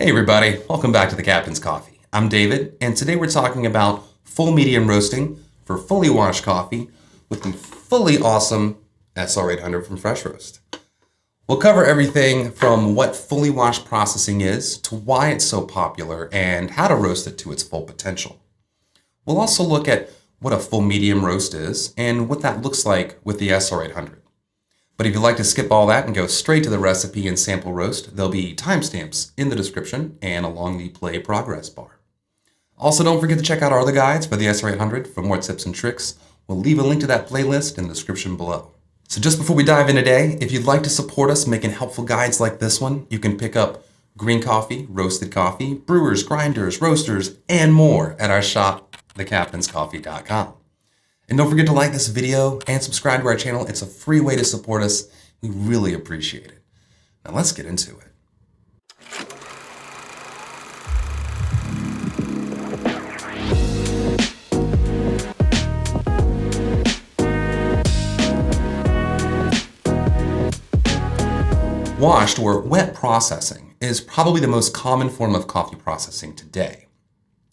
Hey everybody, welcome back to the Captain's Coffee. I'm David, and today we're talking about full medium roasting for fully washed coffee with the fully awesome SR800 from Fresh Roast. We'll cover everything from what fully washed processing is to why it's so popular and how to roast it to its full potential. We'll also look at what a full medium roast is and what that looks like with the SR800. But if you'd like to skip all that and go straight to the recipe and sample roast, there'll be timestamps in the description and along the play progress bar. Also, don't forget to check out our other guides for the SR800 for more tips and tricks. We'll leave a link to that playlist in the description below. So just before we dive in today, if you'd like to support us making helpful guides like this one, you can pick up green coffee, roasted coffee, brewers, grinders, roasters, and more at our shop, thecaptainscoffee.com. And don't forget to like this video and subscribe to our channel. It's a free way to support us. We really appreciate it. Now let's get into it. Washed or wet processing is probably the most common form of coffee processing today.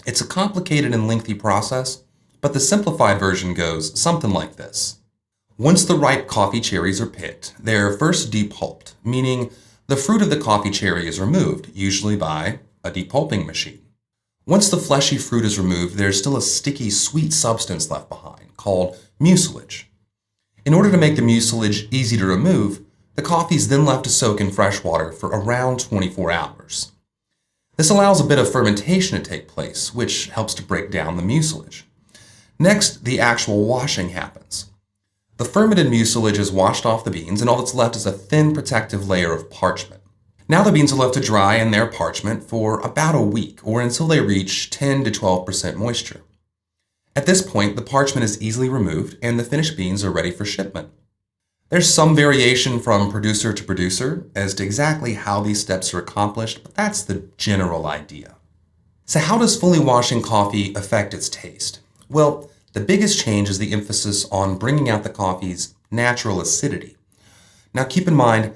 It's a complicated and lengthy process, but the simplified version goes something like this. Once the ripe coffee cherries are picked, they're first depulped, meaning the fruit of the coffee cherry is removed, usually by a depulping machine. Once the fleshy fruit is removed, there's still a sticky, sweet substance left behind, called mucilage. In order to make the mucilage easy to remove, the coffee is then left to soak in fresh water for around 24 hours. This allows a bit of fermentation to take place, which helps to break down the mucilage. Next, the actual washing happens. The fermented mucilage is washed off the beans, and all that's left is a thin protective layer of parchment. Now the beans are left to dry in their parchment for about a week, or until they reach 10 to 12% moisture. At this point, the parchment is easily removed, and the finished beans are ready for shipment. There's some variation from producer to producer as to exactly how these steps are accomplished, but that's the general idea. So how does fully washing coffee affect its taste? Well, the biggest change is the emphasis on bringing out the coffee's natural acidity. Now keep in mind,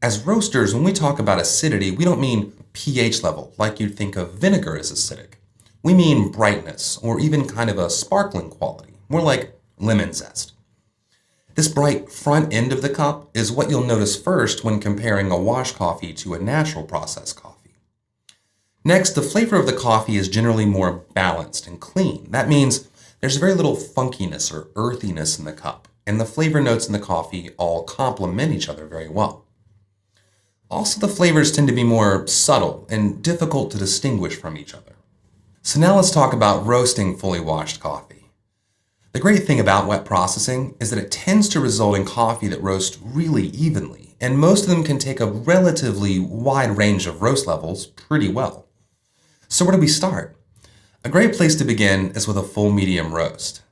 as roasters, when we talk about acidity, we don't mean pH level, like you'd think of vinegar as acidic. We mean brightness, or even kind of a sparkling quality, more like lemon zest. This bright front end of the cup is what you'll notice first when comparing a washed coffee to a natural processed coffee. Next, the flavor of the coffee is generally more balanced and clean. That means there's very little funkiness or earthiness in the cup, and the flavor notes in the coffee all complement each other very well. Also, the flavors tend to be more subtle and difficult to distinguish from each other. So now let's talk about roasting fully washed coffee. The great thing about wet processing is that it tends to result in coffee that roasts really evenly, and most of them can take a relatively wide range of roast levels pretty well. So where do we start? A great place to begin is with a full medium roast.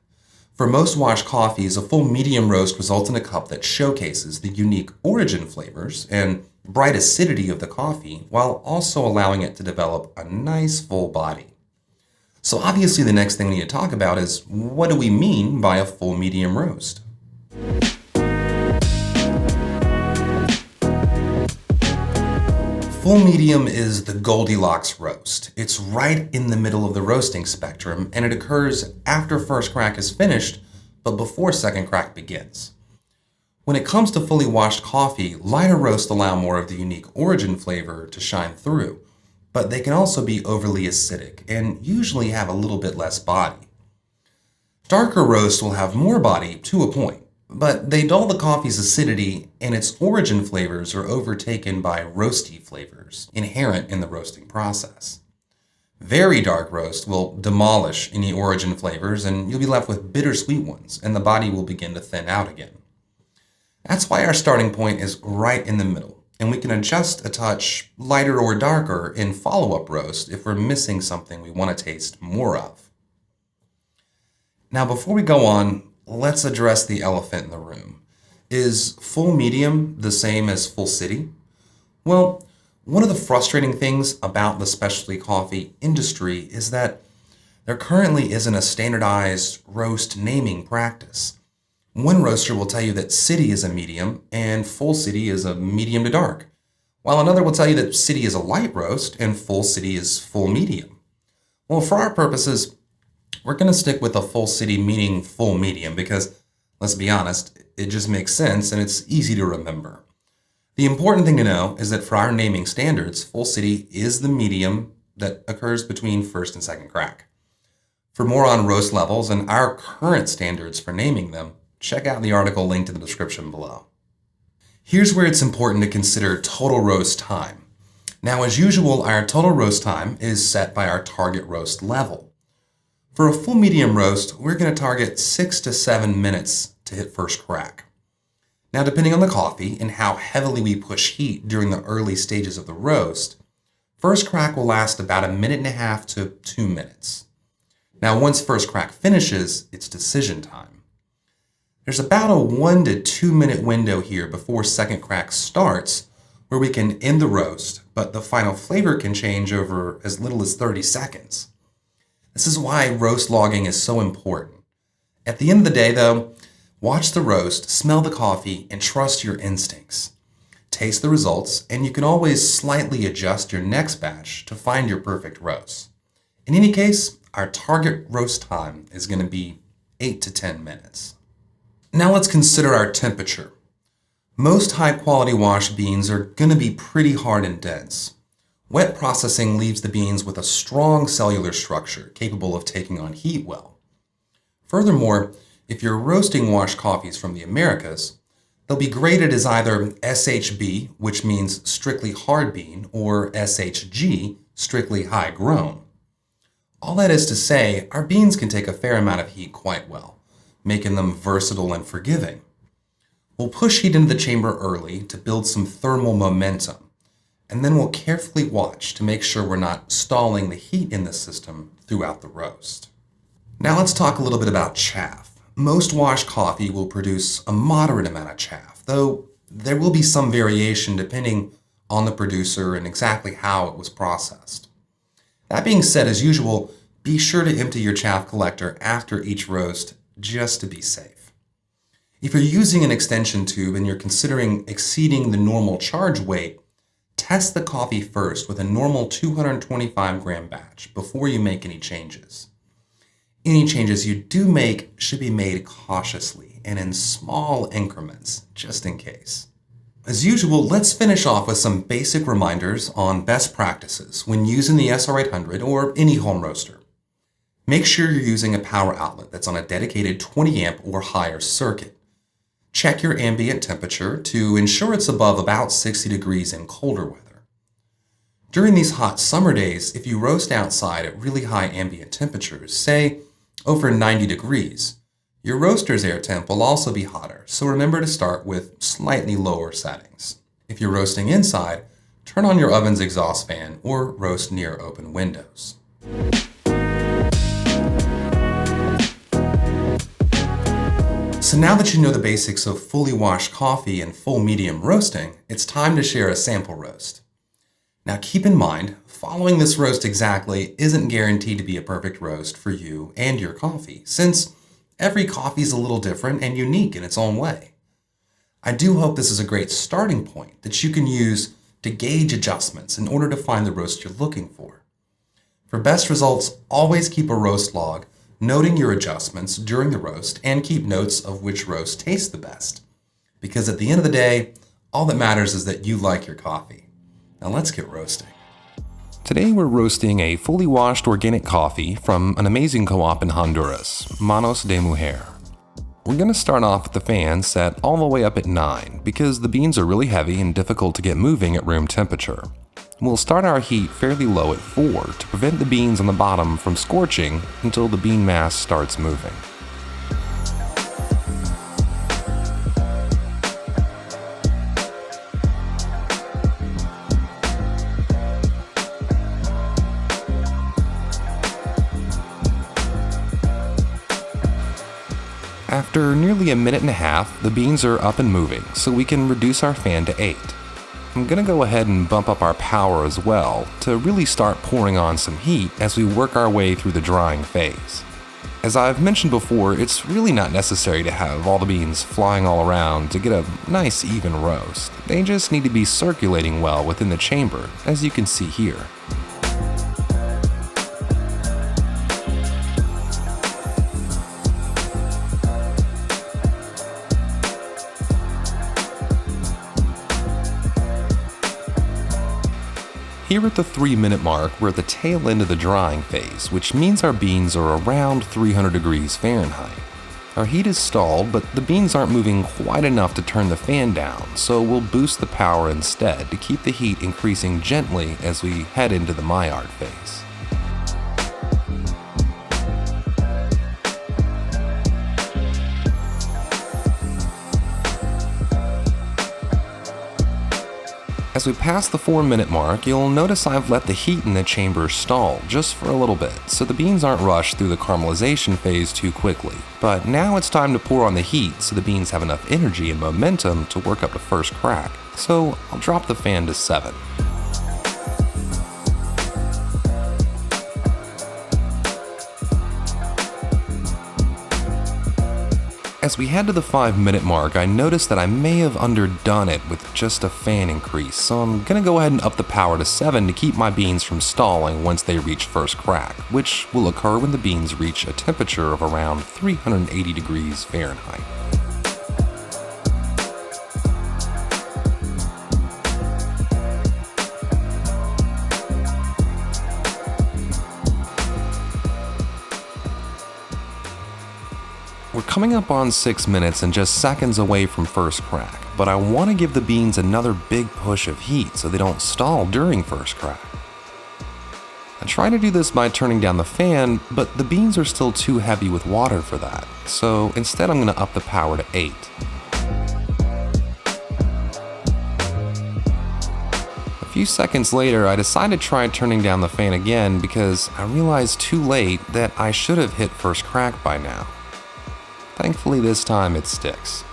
For most washed coffees, a full medium roast results in a cup that showcases the unique origin flavors and bright acidity of the coffee while also allowing it to develop a nice full body. So obviously the next thing we need to talk about is what do we mean by a full medium roast? Full medium is the Goldilocks roast. It's right in the middle of the roasting spectrum, and it occurs after first crack is finished, but before second crack begins. When it comes to fully washed coffee, lighter roasts allow more of the unique origin flavor to shine through, but they can also be overly acidic and usually have a little bit less body. Darker roasts will have more body to a point, but they dull the coffee's acidity and its origin flavors are overtaken by roasty flavors inherent in the roasting process. Very dark roast will demolish any origin flavors and you'll be left with bittersweet ones and the body will begin to thin out again. That's why our starting point is right in the middle, and we can adjust a touch lighter or darker in follow-up roast if we're missing something we want to taste more of. Now before we go on, let's address the elephant in the room. Is full medium the same as full city? Well, one of the frustrating things about the specialty coffee industry is that there currently isn't a standardized roast naming practice. One roaster will tell you that city is a medium and full city is a medium to dark, while another will tell you that city is a light roast and full city is full medium. Well, for our purposes, we're going to stick with a full city meaning full medium because, let's be honest, it just makes sense and it's easy to remember. The important thing to know is that for our naming standards, full city is the medium that occurs between first and second crack. For more on roast levels and our current standards for naming them, check out the article linked in the description below. Here's where it's important to consider total roast time. Now, as usual, our total roast time is set by our target roast level. For a full medium roast, we're going to target 6 to 7 minutes to hit first crack. Now, depending on the coffee and how heavily we push heat during the early stages of the roast, first crack will last about 1.5 minutes to 2 minutes. Now, once first crack finishes, it's decision time. There's about a 1 to 2 minute window here before second crack starts where we can end the roast, but the final flavor can change over as little as 30 seconds. This is why roast logging is so important. At the end of the day, though, watch the roast, smell the coffee, and trust your instincts. Taste the results, and you can always slightly adjust your next batch to find your perfect roast. In any case, our target roast time is going to be 8 to 10 minutes. Now let's consider our temperature. Most high-quality washed beans are going to be pretty hard and dense. Wet processing leaves the beans with a strong cellular structure capable of taking on heat well. Furthermore, if you're roasting washed coffees from the Americas, they'll be graded as either SHB, which means strictly hard bean, or SHG, strictly high grown. All that is to say, our beans can take a fair amount of heat quite well, making them versatile and forgiving. We'll push heat into the chamber early to build some thermal momentum, and then we'll carefully watch to make sure we're not stalling the heat in the system throughout the roast. Now let's talk a little bit about chaff. Most washed coffee will produce a moderate amount of chaff, though there will be some variation depending on the producer and exactly how it was processed. That being said, as usual, be sure to empty your chaff collector after each roast just to be safe. If you're using an extension tube and you're considering exceeding the normal charge weight, test the coffee first with a normal 225 gram batch before you make any changes. Any changes you do make should be made cautiously and in small increments, just in case. As usual, let's finish off with some basic reminders on best practices when using the SR800 or any home roaster. Make sure you're using a power outlet that's on a dedicated 20 amp or higher circuit. Check your ambient temperature to ensure it's above about 60 degrees in colder weather. During these hot summer days, if you roast outside at really high ambient temperatures, say over 90 degrees, your roaster's air temp will also be hotter, so remember to start with slightly lower settings. If you're roasting inside, turn on your oven's exhaust fan or roast near open windows. So now that you know the basics of fully washed coffee and full medium roasting, it's time to share a sample roast. Now keep in mind, following this roast exactly isn't guaranteed to be a perfect roast for you and your coffee, since every coffee is a little different and unique in its own way. I do hope this is a great starting point that you can use to gauge adjustments in order to find the roast you're looking for. For best results, always keep a roast log, noting your adjustments during the roast, and keep notes of which roast tastes the best. Because at the end of the day, all that matters is that you like your coffee. Now let's get roasting. Today we're roasting a fully washed organic coffee from an amazing co-op in Honduras, Manos de Mujer. We're going to start off with the fan set all the way up at 9 because the beans are really heavy and difficult to get moving at room temperature. We'll start our heat fairly low at 4 to prevent the beans on the bottom from scorching until the bean mass starts moving. After nearly 1.5 minutes, the beans are up and moving, so we can reduce our fan to 8. I'm going to go ahead and bump up our power as well to really start pouring on some heat as we work our way through the drying phase. As I've mentioned before, it's really not necessary to have all the beans flying all around to get a nice even roast. They just need to be circulating well within the chamber, as you can see here. Here at the 3-minute mark, we're at the tail end of the drying phase, which means our beans are around 300 degrees Fahrenheit. Our heat is stalled, but the beans aren't moving quite enough to turn the fan down, so we'll boost the power instead to keep the heat increasing gently as we head into the Maillard phase. As we pass the 4-minute mark, you'll notice I've let the heat in the chamber stall just for a little bit, so the beans aren't rushed through the caramelization phase too quickly. But now it's time to pour on the heat so the beans have enough energy and momentum to work up to first crack, so I'll drop the fan to 7. As we head to the 5-minute mark, I noticed that I may have underdone it with just a fan increase, so I'm gonna go ahead and up the power to 7 to keep my beans from stalling once they reach first crack, which will occur when the beans reach a temperature of around 380 degrees Fahrenheit. We're coming up on 6 minutes and just seconds away from first crack, but I want to give the beans another big push of heat so they don't stall during first crack. I try to do this by turning down the fan, but the beans are still too heavy with water for that, so instead I'm going to up the power to 8. A few seconds later, I decided to try turning down the fan again because I realized too late that I should have hit first crack by now. Thankfully this time it sticks.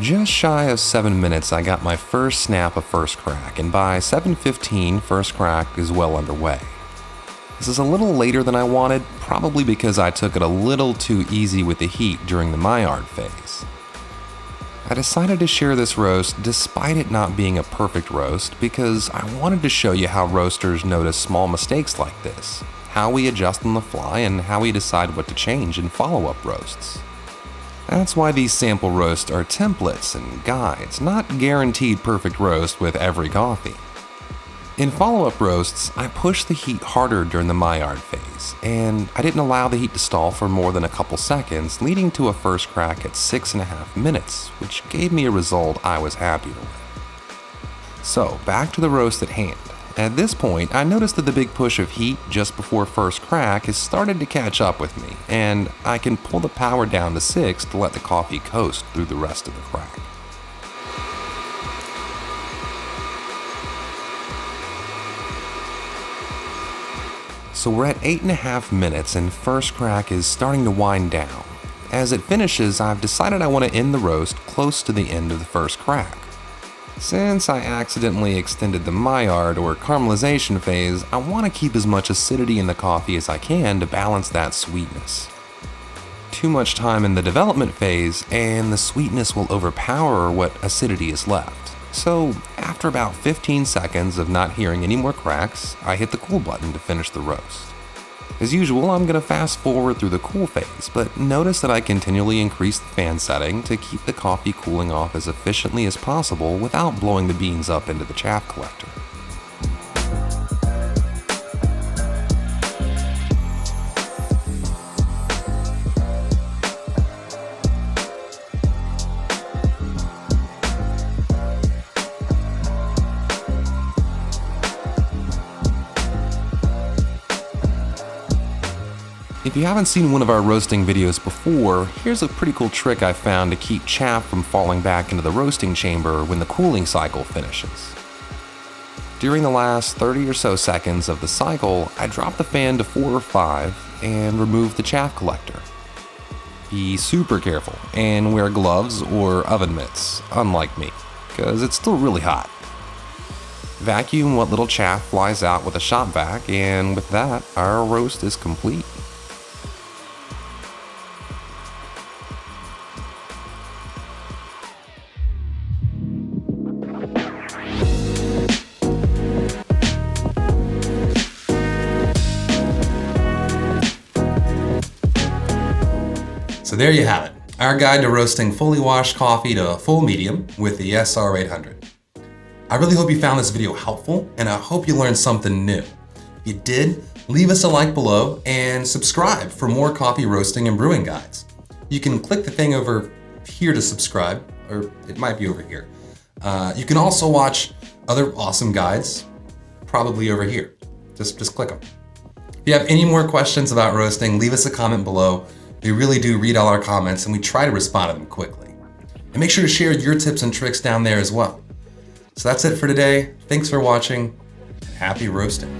Just shy of 7 minutes, I got my first snap of first crack, and by 7:15, first crack is well underway. This is a little later than I wanted, probably because I took it a little too easy with the heat during the Maillard phase. I decided to share this roast despite it not being a perfect roast because I wanted to show you how roasters notice small mistakes like this, how we adjust on the fly, and how we decide what to change in follow-up roasts. That's why these sample roasts are templates and guides, not guaranteed perfect roast with every coffee. In follow-up roasts, I pushed the heat harder during the Maillard phase, and I didn't allow the heat to stall for more than a couple seconds, leading to a first crack at 6.5 minutes, which gave me a result I was happier with. So, back to the roast at hand. At this point, I noticed that the big push of heat just before first crack has started to catch up with me, and I can pull the power down to 6 to let the coffee coast through the rest of the crack. So we're at 8.5 minutes and first crack is starting to wind down. As it finishes, I've decided I want to end the roast close to the end of the first crack. Since I accidentally extended the Maillard or caramelization phase, I want to keep as much acidity in the coffee as I can to balance that sweetness. Too much time in the development phase and the sweetness will overpower what acidity is left. So after about 15 seconds of not hearing any more cracks, I hit the cool button to finish the roast. As usual, I'm going to fast forward through the cool phase, but notice that I continually increase the fan setting to keep the coffee cooling off as efficiently as possible without blowing the beans up into the chaff collector. If you haven't seen one of our roasting videos before, here's a pretty cool trick I found to keep chaff from falling back into the roasting chamber when the cooling cycle finishes. During the last 30 or so seconds of the cycle, I drop the fan to 4 or 5 and remove the chaff collector. Be super careful and wear gloves or oven mitts, unlike me, because it's still really hot. Vacuum what little chaff flies out with a shop vac, and with that, our roast is complete. So there you have it, our guide to roasting fully washed coffee to full medium with the SR800. I really hope you found this video helpful, and I hope you learned something new. If you did, leave us a like below and subscribe for more coffee roasting and brewing guides. You can click the thing over here to subscribe, or it might be over here. You can also watch other awesome guides, probably over here. Just click them. If you have any more questions about roasting, leave us a comment below. We really do read all our comments and we try to respond to them quickly. And make sure to share your tips and tricks down there as well. So that's it for today. Thanks for watching, and happy roasting.